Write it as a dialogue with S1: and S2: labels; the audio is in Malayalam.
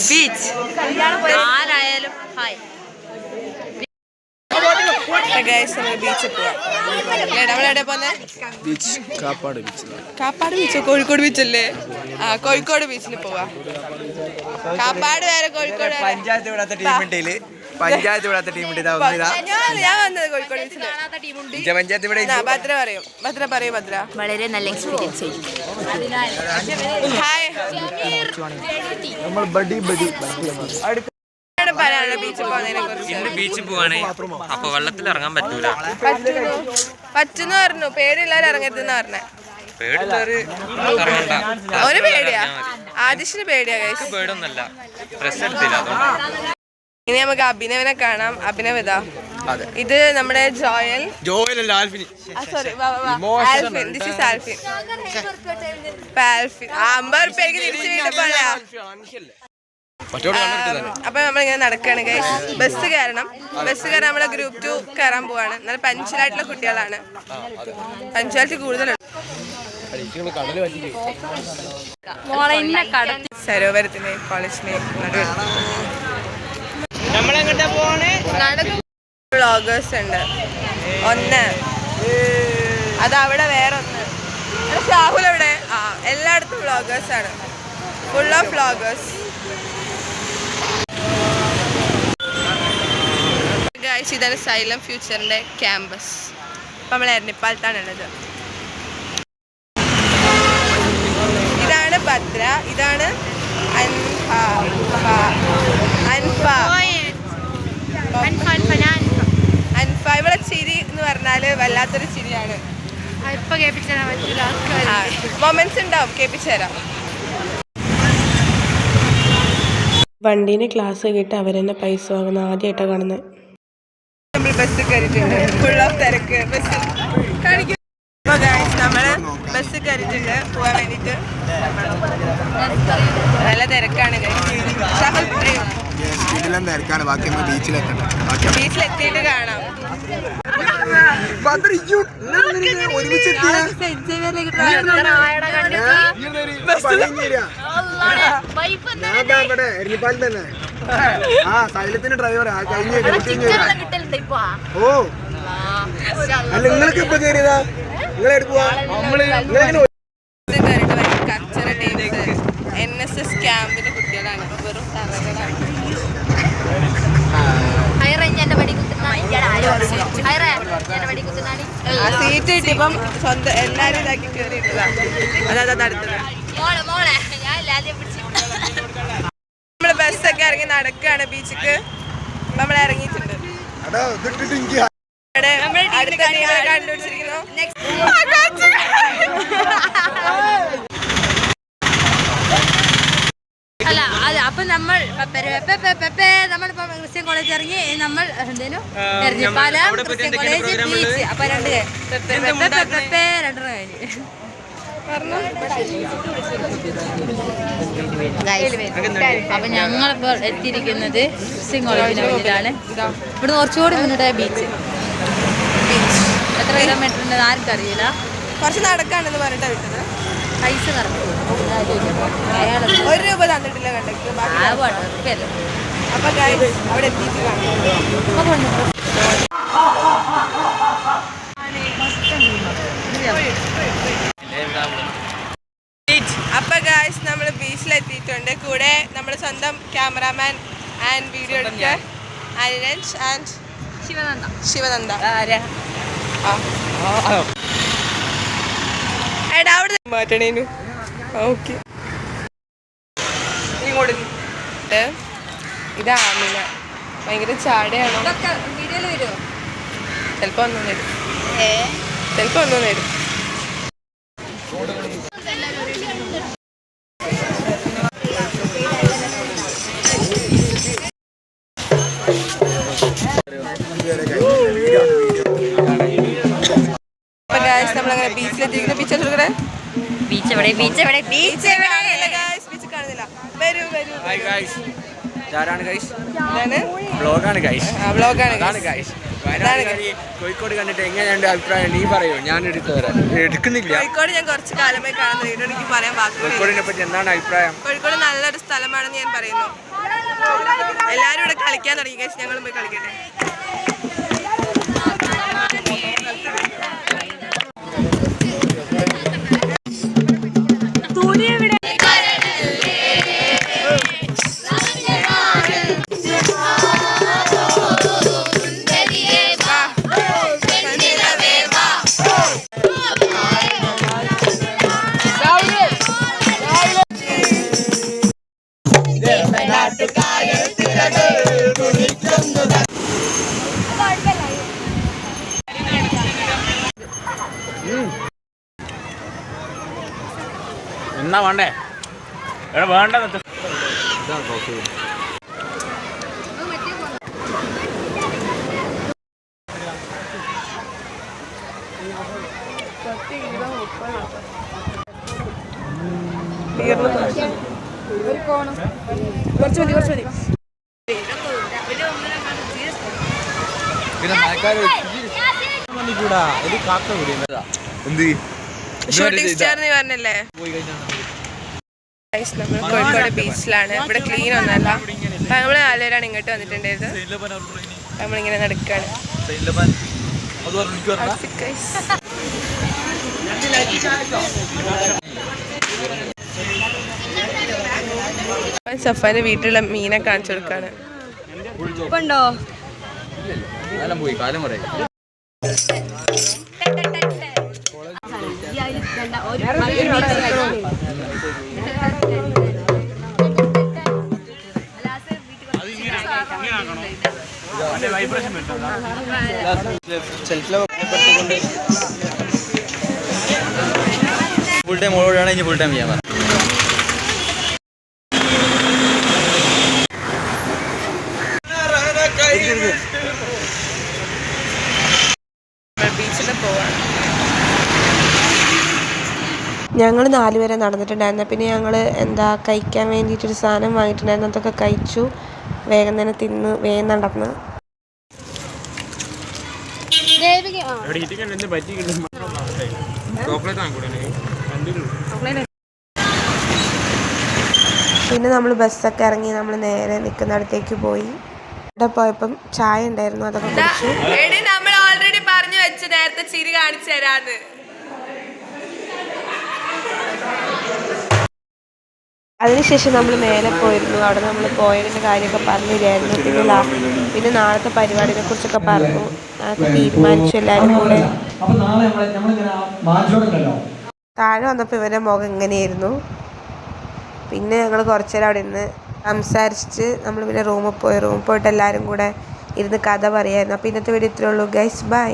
S1: ബീച്ച് ആരായാലും ഹായ്. ബീച്ചിൽ പോവാം. നമ്മളെവിടെ പോന്നെ?
S2: Beach Kappad beach.
S1: കാപ്പാട് ബീച്ചോ? കോഴിക്കോട് ബീച്ചല്ലേ? ആ, കോഴിക്കോട് ബീച്ചിൽ പോവാ. കാപ്പാട് വേറെ, കോഴിക്കോട്
S2: പഞ്ചായത്ത് വിടാത്ത ടീമുണ്ട്. പഞ്ചായത്ത് വിടാത്ത ടീമുണ്ട്.
S1: ഞാൻ വന്നത് കോഴിക്കോട് ബീച്ചില്.
S2: പഞ്ചായത്ത് ഇവിടെ
S1: ഭദ്ര പറയും. ഭദ്ര പറയും. ഭദ്ര
S3: വളരെ നല്ല എക്സ്പീരിയൻസ്.
S1: ഹായ്.
S2: നമ്മൾ ബഡി ബഡി
S1: ബീച്ചിൽ പോകുന്നതിനെ കുറിച്ച്.
S4: ബീച്ചിൽ പോവാണ്. അപ്പൊ വെള്ളത്തിൽ ഇറങ്ങാൻ പറ്റൂല.
S1: പറ്റുന്ന പറഞ്ഞു. പേടിയുള്ളവർ ഇറങ്ങരുതെന്ന് പറഞ്ഞേ.
S4: ഇറങ്ങണ്ട.
S1: ഒരു പേടിയാ. ആദിഷിന് പേടിയാ.
S4: പേടൊന്നല്ല, ഡ്രസ് എടുത്തില്ല.
S1: ഇനി നമുക്ക് അഭിനവനെ കാണാം. അഭിനവ് ഇതാ. ഇത് നമ്മുടെ Joel.
S2: Alfin.
S1: Alfin. This is Alfin. Alfin 50 രൂപയ്ക്ക് തിരിച്ചു വീട്ടിൽ പോയാ. അപ്പൊ നമ്മളിങ്ങനെ നടക്കാണ് ഗൈസ്. ബസ് കയറണം. നമ്മുടെ ഗ്രൂപ്പ് 2 കയറാൻ പോവാണ്. നല്ല പഞ്ചലായിട്ടുള്ള കുട്ടികളാണ്. പഞ്ചായത്ത് കൂടുതലുണ്ട്. സരോവരത്തിനെ കോളേജിനെ വ്ളോഗേഴ്സ് ഉണ്ട്. ഒന്ന് അതവിടെ വേറെ ഒന്ന്. ഷാഹുൽ എവിടെ? ആ, എല്ലായിടത്തും വ്ളോഗേഴ്സ് ആണ്. Full of vloggers. ഇതാണ് സൈലം ഫ്യൂച്ചറിന്റെ ക്യാമ്പസ്. അപ്പം നമ്മൾ എരണിപ്പാലത്താണ് ഉള്ളത്. ഇതാണ് ഭദ്ര. ഇതാണ് അൻഫ. ഇവിടെ ചിരി എന്ന് പറഞ്ഞാല് വല്ലാത്തൊരു ചിരിയാണ്. മൊമെന്റ്സ് ഉണ്ടാവും, കേൾപ്പിച്ചു തരാം.
S5: വണ്ടീന് ക്ലാസ് കിട്ടി അവരെന്നെ പൈസ വാങ്ങുന്ന ആദ്യമായിട്ടാണ് കാണുന്നത്.
S1: നമ്മൾ ബസ് കയറിയിട്ടുണ്ട്. ഫുൾ ഓഫ് തിരക്ക്. ബസ് കാണിക്കും. നമ്മള് ബസ് കയറിയിട്ടുണ്ട് പോവാൻ വേണ്ടിട്ട്. നല്ല തിരക്കാണ്. ബീച്ചിലെത്തിയിട്ട് കാണാം.
S2: സൈലത്തിന്റെ ഡ്രൈവർ ഓ അല്ല നിങ്ങൾക്ക് ഇപ്പൊ കയറിയതാ.
S1: കൾച്ചറൽ ടീംസ് NSS ക്യാമ്പിന്റെ കുട്ടികളാണ്. വെറും സീറ്റ് കിട്ടിയപ്പം സ്വന്തം എല്ലാരും ഇതാക്കി കയറിയിട്ടതാ. അതാ അടുത്തത്. നമ്മള് ബസ്സൊക്കെ ഇറങ്ങി നടക്കാണ് ബീച്ചിക്ക്. നമ്മൾ ഇറങ്ങിയിട്ടുണ്ട്. അടുത്ത ടീമിനെ കണ്ടുപിടിച്ചിരിക്കുന്നു.
S3: അല്ല അതെ. അപ്പൊ നമ്മളിപ്പോ ക്രിസ്ത്യൻ കോളേജ് ഇറങ്ങി. നമ്മൾ എന്തേലും എരഞ്ഞിപ്പാലം ക്രിസ്ത്യൻ കോളേജ് ബീച്ച്. അപ്പൊ രണ്ടെണ്ണം കഴിഞ്ഞ്. അപ്പൊ ഞങ്ങളിപ്പോ എത്തിയിരിക്കുന്നത് ക്രിസ്ത്യൻ കോളേജിന്റെ മുന്നിലാണ്. ഇവിടുന്ന് കുറച്ചുകൂടി മുന്നിട്ട് ബീച്ച്. എത്ര കിലോമീറ്റർ ഉണ്ടെന്ന് ആർക്കും അറിയില്ല.
S1: കുറച്ച് നടക്കാണെന്ന് പറഞ്ഞിട്ടാ വിട്ടത്.
S3: പൈസ കറക്റ്റ്
S1: ₹1 തന്നിട്ടില്ല കണ്ടക്ടർ. അപ്പൊ അവിടെ എത്തിയിട്ട് കാണാം. അപ്പൊ ഗായ്സ് നമ്മൾ ബീച്ചിലെത്തിയിട്ടുണ്ട്. കൂടെ നമ്മുടെ സ്വന്തം cameraman and video editor Aniranj and Shivananda. എടാ അവിടെ മാറ്റണേനു. ഓക്കെ. ഇതാ ആമിന. ഭയങ്കര ചാടയാണോ? ചിലപ്പോ ഒന്നും വരും. ചിലപ്പോ ഒന്നും വരും. നമ്മളങ്ങനെ ബീച്ചിലെത്തിയിരിക്കുന്ന. ബീച്ച് കാണുന്നില്ല. വരൂ.
S2: Hi guys. ഇതാരാണ് ഗൈസ്?
S1: ഞാന്
S2: വ്ലോഗാണ് ഗൈസ്.
S1: വ്ലോഗാണ് ഗൈസ്.
S2: കോഴിക്കോട് കണ്ടിട്ട് എങ്ങനെയുണ്ട് അഭിപ്രായം നീ പറയോ? ഞാൻ എടുത്തു തരാം. എടുക്കുന്നില്ല.
S1: കോഴിക്കോട് ഞാൻ കുറച്ച് കാലമായി കാണുന്നത്, ഇതിനോട് എനിക്ക് പറയാൻ വാക്കുകൾ.
S2: കോഴിക്കോടിനെ പറ്റി എന്താണ് അഭിപ്രായം?
S1: കോഴിക്കോട് നല്ലൊരു സ്ഥലമാണെന്ന് ഞാൻ പറയുന്നു. എല്ലാവരും ഇവിടെ കളിക്കാൻ തുടങ്ങി. കേസ് ഞങ്ങളും പോയി കളിക്കട്ടെ.
S2: എന്നാ വേണ്ടേ? വേണ്ട
S1: ഷൂട്ടിംഗ് സ്റ്റാർ എന്ന് പറഞ്ഞല്ലേ? നമ്മൾ കോഴിക്കോട് ബീച്ചിലാണ്. ഇവിടെ ക്ലീൻ ഒന്നല്ല. നമ്മൾ നാലുപേരാണ് ഇങ്ങോട്ട് വന്നിട്ടുണ്ടായിരുന്നത്. നമ്മളിങ്ങനെ നടക്കുകയാണ്. സഫാന്റെ വീട്ടിലുള്ള മീനെ കാണിച്ചു കൊടുക്കാണ്.
S2: ഫുൾ ടൈം ഓടാണ്. ഇനി ഫുൾ ടൈം ചെയ്യാൻ
S1: ബീച്ചിൽ പോവാണ്.
S5: ഞങ്ങൾ 4 പേരെ നടന്നിട്ടുണ്ടായിരുന്നു. പിന്നെ ഞങ്ങൾ കഴിക്കാൻ വേണ്ടിയിട്ടൊരു സാധനം വാങ്ങിയിട്ടുണ്ടായിരുന്നു. അതൊക്കെ കഴിച്ചു. വേഗം തന്നെ തിന്ന് വേഗം നടന്ന്. പിന്നെ നമ്മൾ ബസ്സൊക്കെ ഇറങ്ങി നമ്മൾ നേരെ നിൽക്കുന്നിടത്തേക്ക് പോയി. അവിടെ പോയപ്പം ചായ ഉണ്ടായിരുന്നു, അതൊക്കെ കുടിച്ചു.
S1: നമ്മൾ ഓൾറെഡി പറഞ്ഞു വെച്ച് നേരത്തെ ചിരി കാണിച്ചു തരാന്ന്.
S5: അതിനുശേഷം നമ്മൾ മേലെ പോയിരുന്നു. അവിടെ നമ്മൾ പോയതിൻ്റെ കാര്യമൊക്കെ പറഞ്ഞില്ലായിരുന്നു. പിന്നെ നാളത്തെ പരിപാടിനെ കുറിച്ചൊക്കെ പറഞ്ഞു. അതൊക്കെ തീരുമാനിച്ചു എല്ലാവരും കൂടെ. താഴെ വന്നപ്പോൾ ഇവരുടെ മുഖം ഇങ്ങനെയായിരുന്നു. പിന്നെ ഞങ്ങൾ കുറച്ച് നേരം അവിടെ ഇരുന്ന് സംസാരിച്ച് നമ്മൾ പിന്നെ റൂമിൽ പോയിട്ട് എല്ലാവരും കൂടെ ഇരുന്ന് കഥ പറയായിരുന്നു. അപ്പോൾ ഇന്നത്തെ വീഡിയോ ഇത്രയേ ഉള്ളൂ ഗൈസ്. ബൈ.